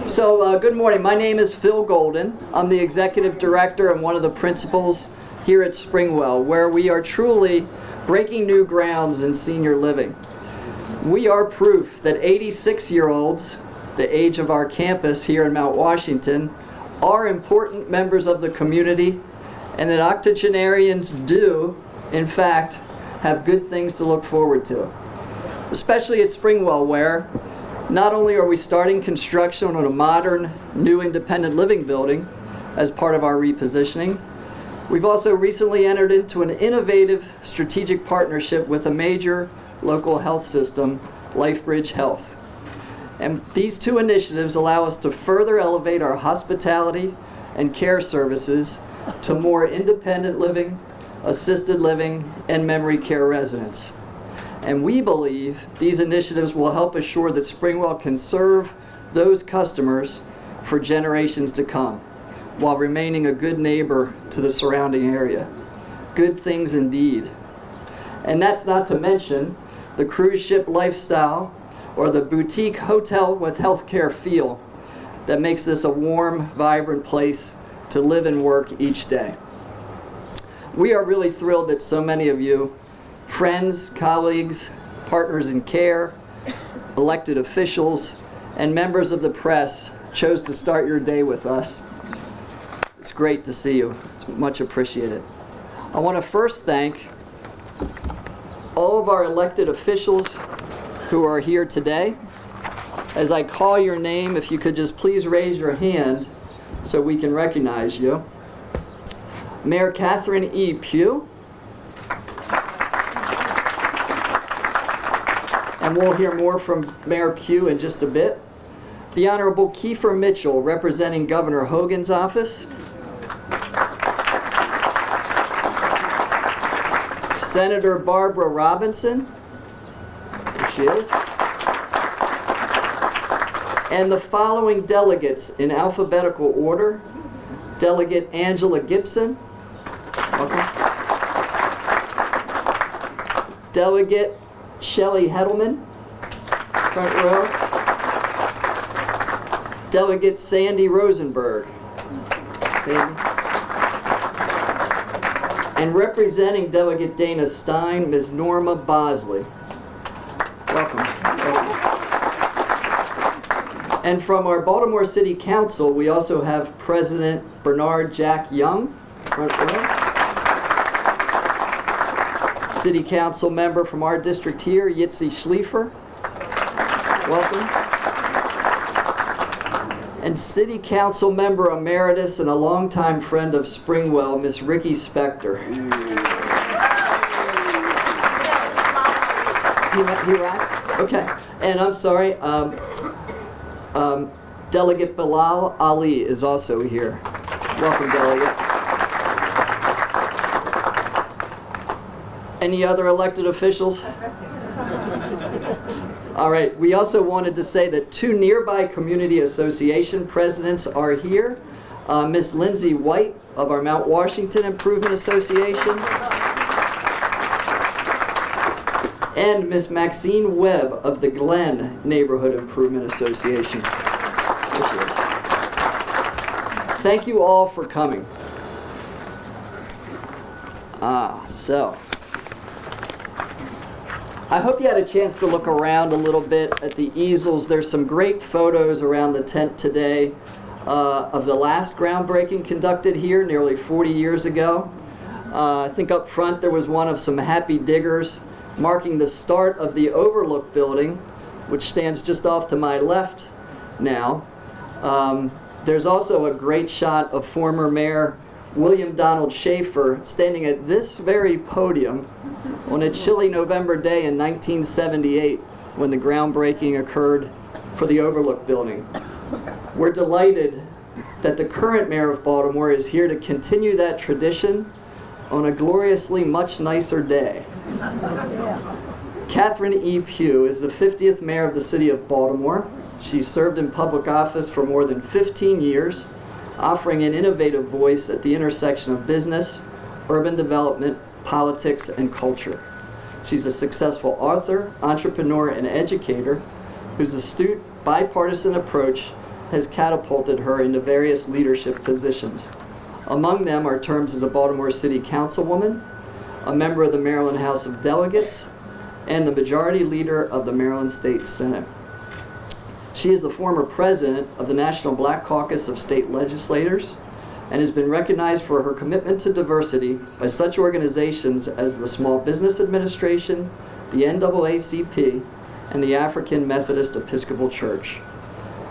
Good morning. My name is Phil Golden. I'm the executive director and one of the principals here at Springwell, where we are truly breaking new grounds in senior living. We are proof that 86-year-olds, the age of our campus here in Mount Washington, are important members of the community, and that octogenarians do, in fact, have good things to look forward to. Especially at Springwell, where not only are we starting construction on a modern, new independent living building as part of our repositioning, we've also recently entered into an innovative strategic partnership with a major local health system, LifeBridge Health. And these two initiatives allow us to further elevate our hospitality and care services to more independent living, assisted living, and memory care residents. And we believe these initiatives will help assure that Springwell can serve those customers for generations to come, while remaining a good neighbor to the surrounding area. Good things indeed. And that's not to mention the cruise ship lifestyle or the boutique hotel with healthcare feel that makes this a warm, vibrant place to live and work each day. We are really thrilled that so many of you, friends, colleagues, partners in care, elected officials, and members of the press chose to start your day with us. It's great to see you. It's much appreciated. I want to first thank all of our elected officials who are here today. As I call your name, if you could just please raise your hand so we can recognize you. Mayor Catherine E. Pugh. And we'll hear more from Mayor Pugh in just a bit. The Honorable Kiefer Mitchell, representing Governor Hogan's office. Senator Barbara Robinson. There she is. And the following delegates in alphabetical order. Delegate Angela Gibson. Welcome. Delegate Shelley Hedelman, front row. Delegate Sandy Rosenberg. Sandy. And representing Delegate Dana Stein, Ms. Norma Bosley. Welcome. And from our Baltimore City Council, we also have President Bernard Jack Young, front row. City Council member from our district here, Yitzi Schliefer. Welcome. And City Council member emeritus and a longtime friend of Springwell, Miss Ricky Spector. He rapped? Okay. And I'm sorry, Delegate Bilal Ali is also here. Welcome, Delegate. Any other elected officials? All right, we also wanted to say that two nearby community association presidents are here. Miss Lindsay White of our Mount Washington Improvement Association. And Miss Maxine Webb of the Glen Neighborhood Improvement Association. There she is. Thank you all for coming. I hope you had a chance to look around a little bit at the easels. There's some great photos around the tent today of the last groundbreaking conducted here nearly 40 years ago. I think up front there was one of some happy diggers marking the start of the Overlook building, which stands just off to my left now. There's also a great shot of former Mayor William Donald Schaefer standing at this very podium on a chilly November day in 1978 when the groundbreaking occurred for the Overlook building. We're delighted that the current mayor of Baltimore is here to continue that tradition on a gloriously much nicer day. Catherine E. Pugh is the 50th mayor of the city of Baltimore. She served in public office for more than 15 years, offering an innovative voice at the intersection of business, urban development, politics, and culture. She's a successful author, entrepreneur, and educator whose astute, bipartisan approach has catapulted her into various leadership positions. Among them are terms as a Baltimore City Councilwoman, a member of the Maryland House of Delegates, and the Majority Leader of the Maryland State Senate. She is the former president of the National Black Caucus of State Legislators and has been recognized for her commitment to diversity by such organizations as the Small Business Administration, the NAACP, and the African Methodist Episcopal Church.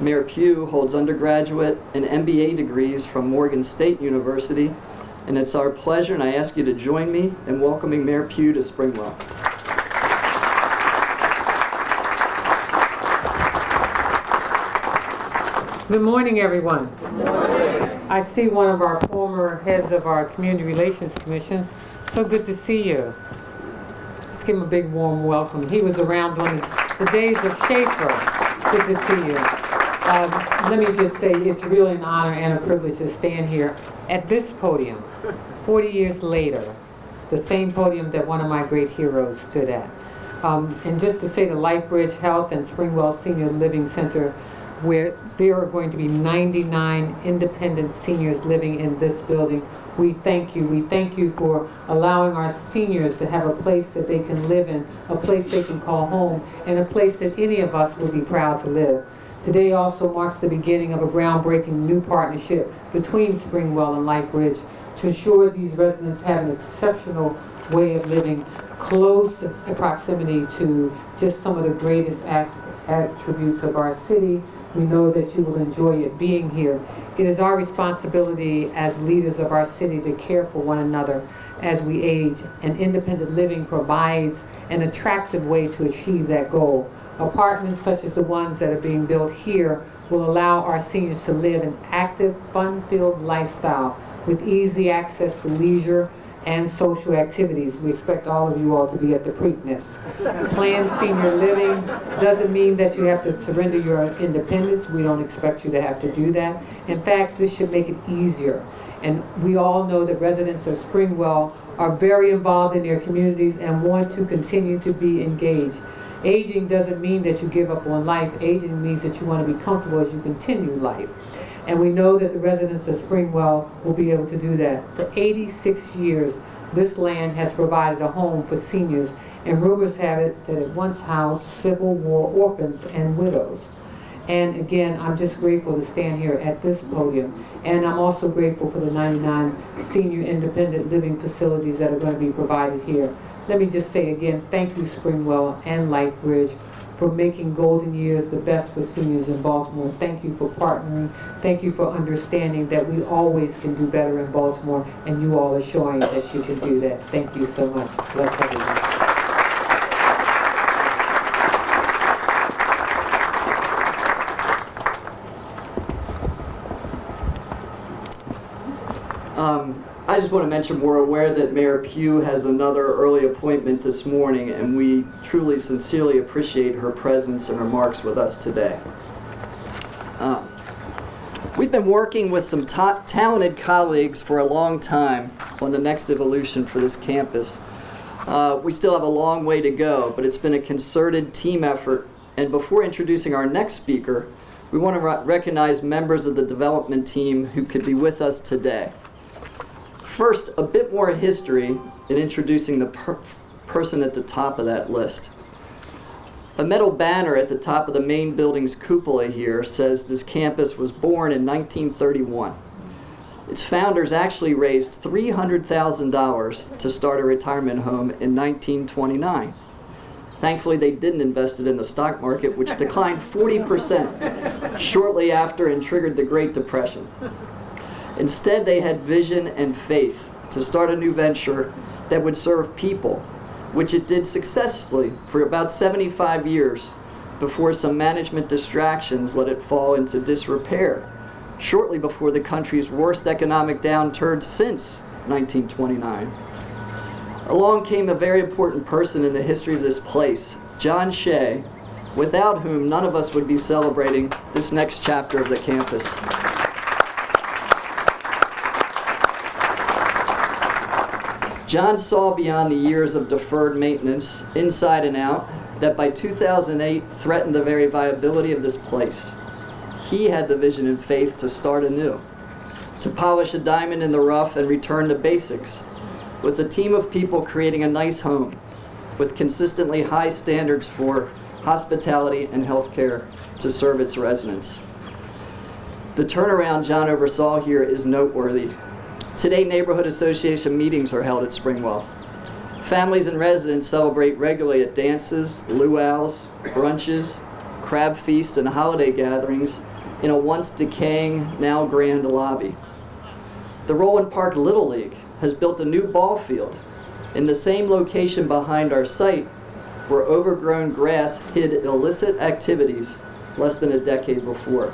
Mayor Pugh holds undergraduate and MBA degrees from Morgan State University, and it's our pleasure, and I ask you to join me in welcoming Mayor Pugh to Springwell. Good morning, everyone. Good morning. I see one of our former heads of our Community Relations Commissions. So good to see you. Let's give him a big warm welcome. He was around during the days of Schaefer. Good to see you. Let me just say it's really an honor and a privilege to stand here at this podium 40 years later, the same podium that one of my great heroes stood at. And just to say the LifeBridge Health and Springwell Senior Living Center, where there are going to be 99 independent seniors living in this building. We thank you. We thank you for allowing our seniors to have a place that they can live in, a place they can call home, and a place that any of us would be proud to live. Today also marks the beginning of a groundbreaking new partnership between Springwell and LifeBridge to ensure these residents have an exceptional way of living, close proximity to just some of the greatest attributes of our city. We know that you will enjoy it being here. It is our responsibility as leaders of our city to care for one another as we age, and independent living provides an attractive way to achieve that goal. Apartments such as the ones that are being built here will allow our seniors to live an active, fun-filled lifestyle with easy access to leisure and social activities. We expect all of you all to be at the Preakness. Planned senior living doesn't mean that you have to surrender your independence. We don't expect you to have to do that. In fact, this should make it easier. And we all know that residents of Springwell are very involved in their communities and want to continue to be engaged. Aging doesn't mean that you give up on life. Aging means that you want to be comfortable as you continue life. And we know that the residents of Springwell will be able to do that. For 86 years, this land has provided a home for seniors, and rumors have it that it once housed Civil War orphans and widows. And again, I'm just grateful to stand here at this podium. And I'm also grateful for the 99 senior independent living facilities that are going to be provided here. Let me just say again, thank you, Springwell and LifeBridge, for making golden years the best for seniors in Baltimore. Thank you for partnering. Thank you for understanding that we always can do better in Baltimore, and you all are showing that you can do that. Thank you so much. Bless everyone. I just want to mention we're aware that Mayor Pugh has another early appointment this morning, and we truly, sincerely appreciate her presence and remarks with us today. We've been working with some talented colleagues for a long time on the next evolution for this campus. We still have a long way to go, but it's been a concerted team effort. And before introducing our next speaker, we want to recognize members of the development team who could be with us today. First, a bit more history in introducing the person at the top of that list. A metal banner at the top of the main building's cupola here says this campus was born in 1931. Its founders actually raised $300,000 to start a retirement home in 1929. Thankfully, they didn't invest it in the stock market, which declined 40% shortly after and triggered the Great Depression. Instead, they had vision and faith to start a new venture that would serve people, which it did successfully for about 75 years before some management distractions let it fall into disrepair, shortly before the country's worst economic downturn since 1929. Along came a very important person in the history of this place, John Shea, without whom none of us would be celebrating this next chapter of the campus. John saw beyond the years of deferred maintenance, inside and out, that by 2008 threatened the very viability of this place. he had the vision and faith to start anew, to polish a diamond in the rough and return to basics, with a team of people creating a nice home with consistently high standards for hospitality and healthcare to serve its residents. The turnaround John oversaw here is noteworthy. Today, neighborhood association meetings are held at Springwell. Families and residents celebrate regularly at dances, luau's, brunches, crab feasts, and holiday gatherings in a once decaying, now grand lobby. The Roland Park Little League has built a new ball field in the same location behind our site where overgrown grass hid illicit activities less than a decade before.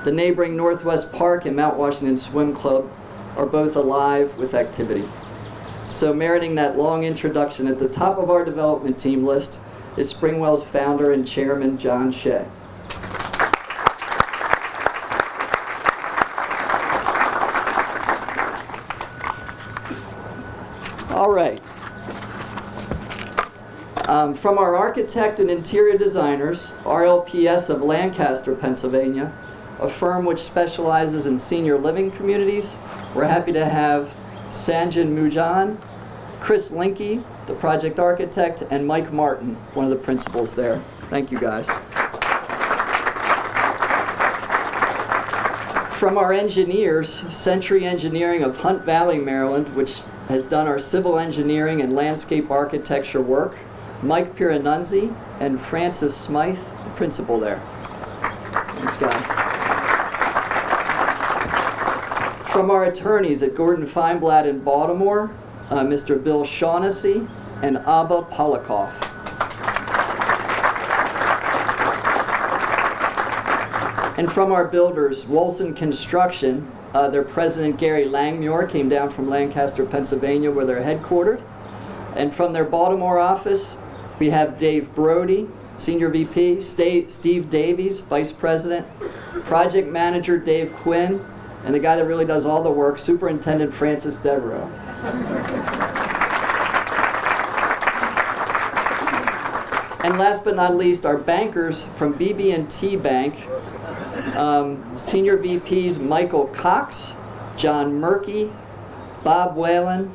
The neighboring Northwest Park and Mount Washington Swim Club are both alive with activity. So meriting that long introduction, at the top of our development team list is Springwell's founder and chairman, John Shea. All right. From our architect and interior designers, RLPS of Lancaster, Pennsylvania, a firm which specializes in senior living communities, we're happy to have Sanjan Mujan, Chris Linke, the project architect, and Mike Martin, one of the principals there. Thank you, guys. From our engineers, Century Engineering of Hunt Valley, Maryland, which has done our civil engineering and landscape architecture work, Mike Piranunzi and Francis Smythe, the principal there. Thanks, guys. From our attorneys at Gordon Feinblatt in Baltimore, Mr. Bill Shaughnessy and Abba Polikoff. And from our builders, Wolson Construction, their president Gary Langmuir came down from Lancaster, Pennsylvania, where they're headquartered. And from their Baltimore office, we have Dave Brody, Senior VP, Steve Davies, Vice President, Project Manager Dave Quinn, and the guy that really does all the work, Superintendent Francis Devereaux. And last but not least, our bankers from BB&T Bank, Senior VPs Michael Cox, John Murky, Bob Whalen,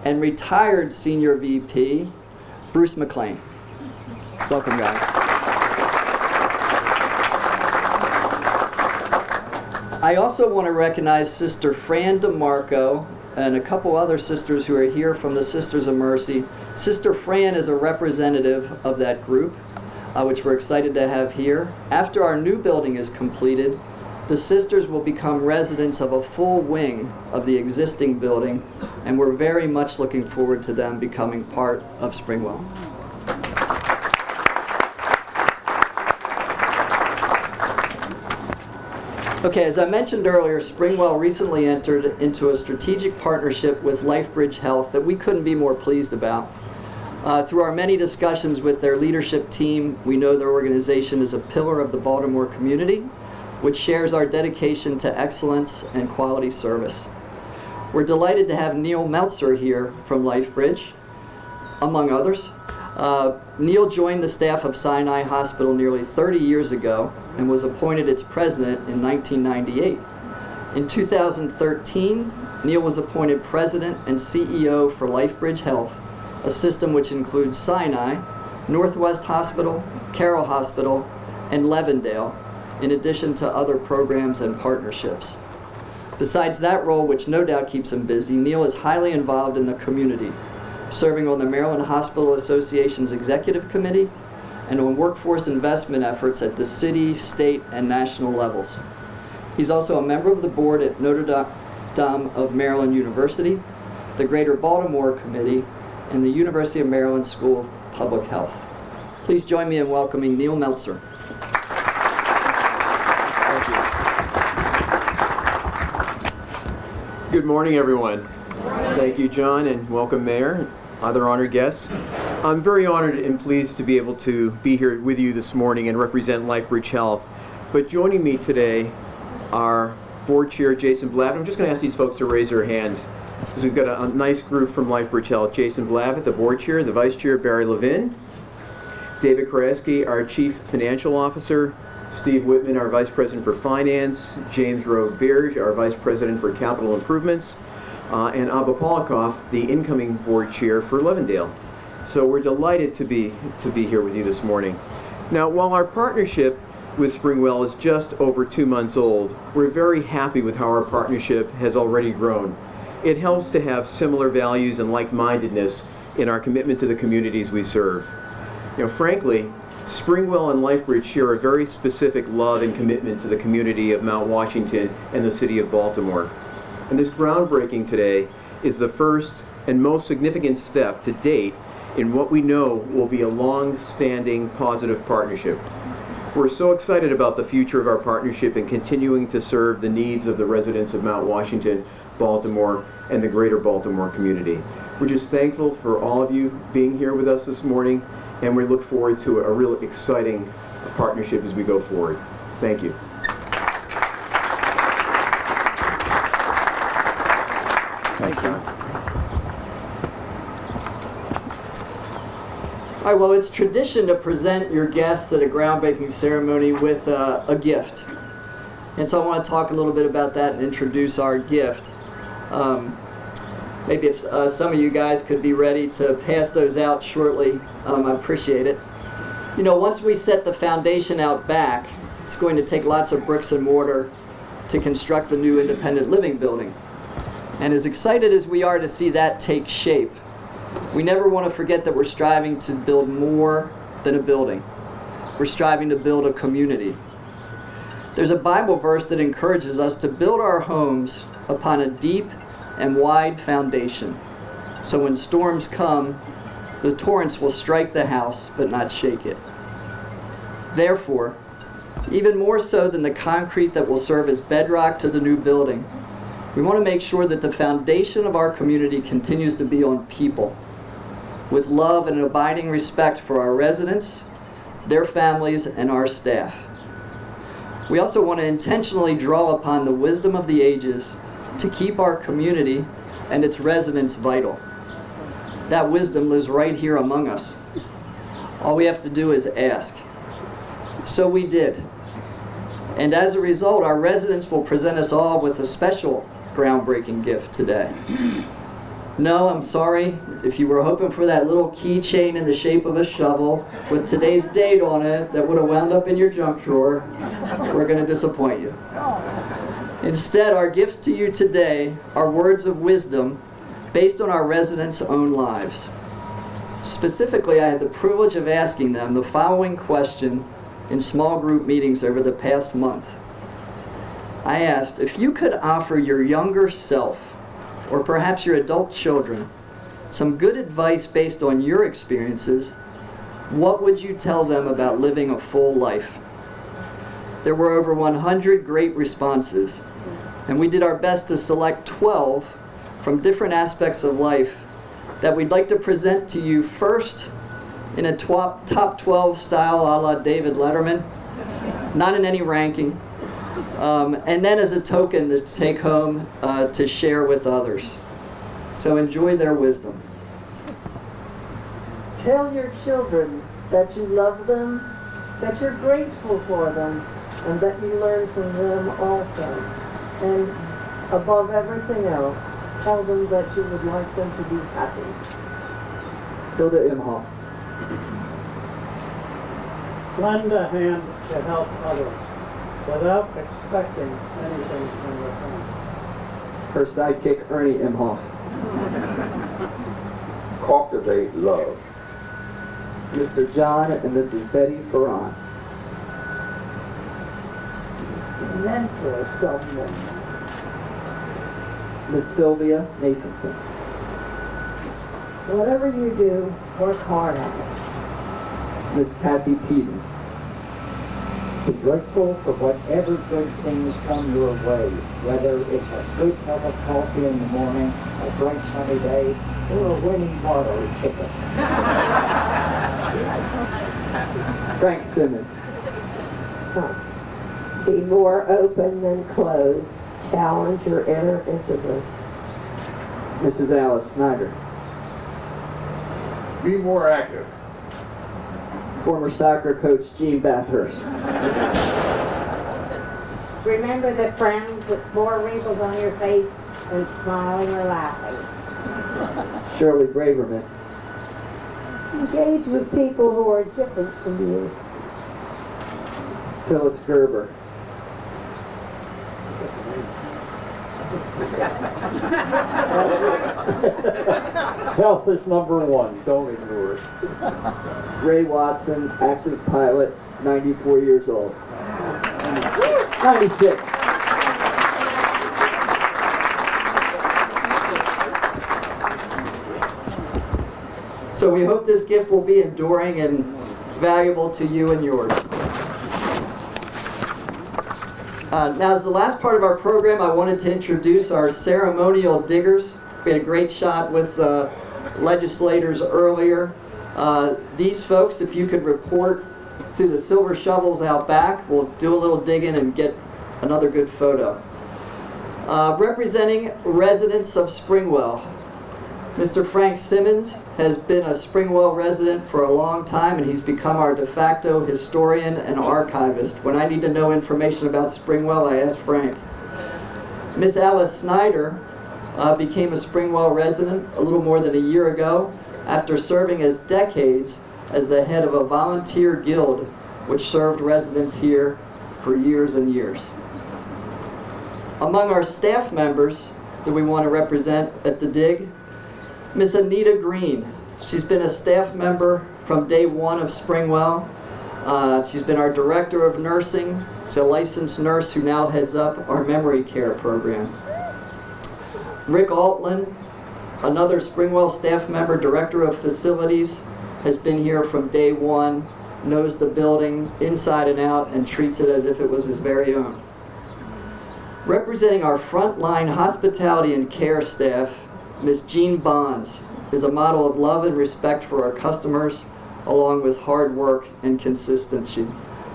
and retired Senior VP Bruce McLean. Welcome, guys. I also want to recognize Sister Fran DeMarco and a couple other sisters who are here from the Sisters of Mercy. Sister Fran is a representative of that group, which we're excited to have here. After our new building is completed, the sisters will become residents of a full wing of the existing building, and we're very much looking forward to them becoming part of Springwell. Okay, as I mentioned earlier, Springwell recently entered into a strategic partnership with LifeBridge Health that we couldn't be more pleased about. Through our many discussions with their leadership team, we know their organization is a pillar of the Baltimore community, which shares our dedication to excellence and quality service. We're delighted to have Neil Meltzer here from LifeBridge, among others. Neil joined the staff of Sinai Hospital nearly 30 years ago and was appointed its president in 1998. In 2013, Neil was appointed president and CEO for LifeBridge Health, a system which includes Sinai, Northwest Hospital, Carroll Hospital, and Levendale, in addition to other programs and partnerships. Besides that role, which no doubt keeps him busy, Neil is highly involved in the community, serving on the Maryland Hospital Association's Executive Committee and on workforce investment efforts at the city, state, and national levels. He's also a member of the board at Notre Dame of Maryland University, the Greater Baltimore Committee, and the University of Maryland School of Public Health. Please join me in welcoming Neil Meltzer. Thank you. Good morning, everyone. Thank you, John, and welcome, Mayor, and other honored guests. I'm very honored and pleased to be able to be here with you this morning and represent LifeBridge Health. But joining me today are Board Chair Jason Blavitt. I'm just going to ask these folks to raise their hand, because we've got a nice group from LifeBridge Health. Jason Blavitt, the Board Chair, the Vice Chair, Barry Levin, David Kraski, our Chief Financial Officer, Steve Whitman, our Vice President for Finance, James Rowe-Bierge, our Vice President for Capital Improvements, and Abba Polikoff, the incoming board chair for Levendale. So we're delighted to be here with you this morning. Now, while our partnership with Springwell is just over 2 months old, we're very happy with how our partnership has already grown. It helps to have similar values and like-mindedness in our commitment to the communities we serve. Frankly, Springwell and LifeBridge share a very specific love and commitment to the community of Mount Washington and the city of Baltimore. And this groundbreaking today is the first and most significant step to date in what we know will be a long-standing positive partnership. We're so excited about the future of our partnership and continuing to serve the needs of the residents of Mount Washington, Baltimore, and the greater Baltimore community. We're just thankful for all of you being here with us this morning, and we look forward to a real exciting partnership as we go forward. Thank you. Thanks, John. All right, well, it's tradition to present your guests at a groundbreaking ceremony with a gift. And so I want to talk a little bit about that and introduce our gift. Maybe if some of you guys could be ready to pass those out shortly, I appreciate it. Once we set the foundation out back, it's going to take lots of bricks and mortar to construct the new independent living building. And as excited as we are to see that take shape, we never want to forget that we're striving to build more than a building. We're striving to build a community. There's a Bible verse that encourages us to build our homes upon a deep and wide foundation. So when storms come, the torrents will strike the house but not shake it. Therefore, even more so than the concrete that will serve as bedrock to the new building, we want to make sure that the foundation of our community continues to be on people, with love and an abiding respect for our residents, their families, and our staff. We also want to intentionally draw upon the wisdom of the ages to keep our community and its residents vital. That wisdom lives right here among us. All we have to do is ask. So we did. And as a result, our residents will present us all with a special groundbreaking gift today. No, I'm sorry. If you were hoping for that little keychain in the shape of a shovel with today's date on it that would have wound up in your junk drawer, we're going to disappoint you. Instead, our gifts to you today are words of wisdom based on our residents' own lives. Specifically, I had the privilege of asking them the following question in small group meetings over the past month. I asked, if you could offer your younger self, or perhaps your adult children, some good advice based on your experiences, what would you tell them about living a full life? There were over 100 great responses, and we did our best to select 12 from different aspects of life that we'd like to present to you first in a top 12 style a la David Letterman, not in any ranking, and then as a token to take home to share with others. So enjoy their wisdom. Tell your children that you love them, that you're grateful for them, and that you learn from them also. And above everything else, tell them that you would like them to be happy. Hilda Imhoff. Lend a hand to help others without expecting anything in return. Her sidekick, Ernie Imhoff. Cultivate love. Mr. John and Mrs. Betty Ferran. Mentor someone. Miss Sylvia Nathanson. Whatever you do, work hard at it. Miss Kathy Peden. Be grateful for whatever good things come your way, whether it's a good cup of coffee in the morning, a bright sunny day, or a winning lottery ticket. Frank Simmons. Be more open than closed. Challenge your inner introvert. Mrs. Alice Snyder. Be more active. former soccer coach Gene Bathurst. Remember that frowning puts more wrinkles on your face than smiling or laughing. Shirley Braverman. Engage with people who are different from you. Phyllis Gerber. Health is number one, don't ignore it. Ray Watson, active pilot, 94 years old. 96. So we hope this gift will be enduring and valuable to you and yours. Now, as the last part of our program, I wanted to introduce our ceremonial diggers. We had a great shot with legislators earlier. These folks, if you could report to the silver shovels out back, we'll do a little digging and get another good photo. Representing residents of Springwell, Mr. Frank Simmons has been a Springwell resident for a long time, and he's become our de facto historian and archivist. When I need to know information about Springwell, I ask Frank. Miss Alice Snyder became a Springwell resident a little more than a year ago after serving as decades as the head of a volunteer guild which served residents here for years and years. Among our staff members that we want to represent at the dig, Miss Anita Green. She's been a staff member from day one of Springwell. She's been our director of nursing. She's a licensed nurse who now heads up our memory care program. Rick Altland, another Springwell staff member, director of facilities, has been here from day one, knows the building inside and out, and treats it as if it was his very own. Representing our frontline hospitality and care staff, Miss Jean Bonds is a model of love and respect for our customers, along with hard work and consistency.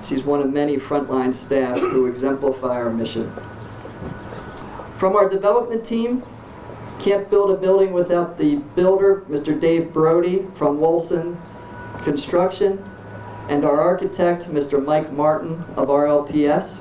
She's one of many frontline staff who exemplify our mission. From our development team, can't build a building without the builder, Mr. Dave Brody from Wolson Construction, and our architect, Mr. Mike Martin of RLPS.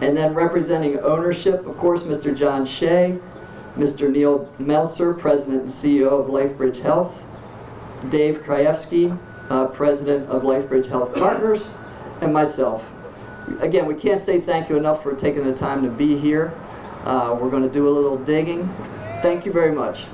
And then representing ownership, of course, Mr. John Shea, Mr. Neil Meltzer, President and CEO of LifeBridge Health, Dave Krajewski, President of LifeBridge Health Partners, and myself. Again, we can't say thank you enough for taking the time to be here. We're going to do a little digging. Thank you very much.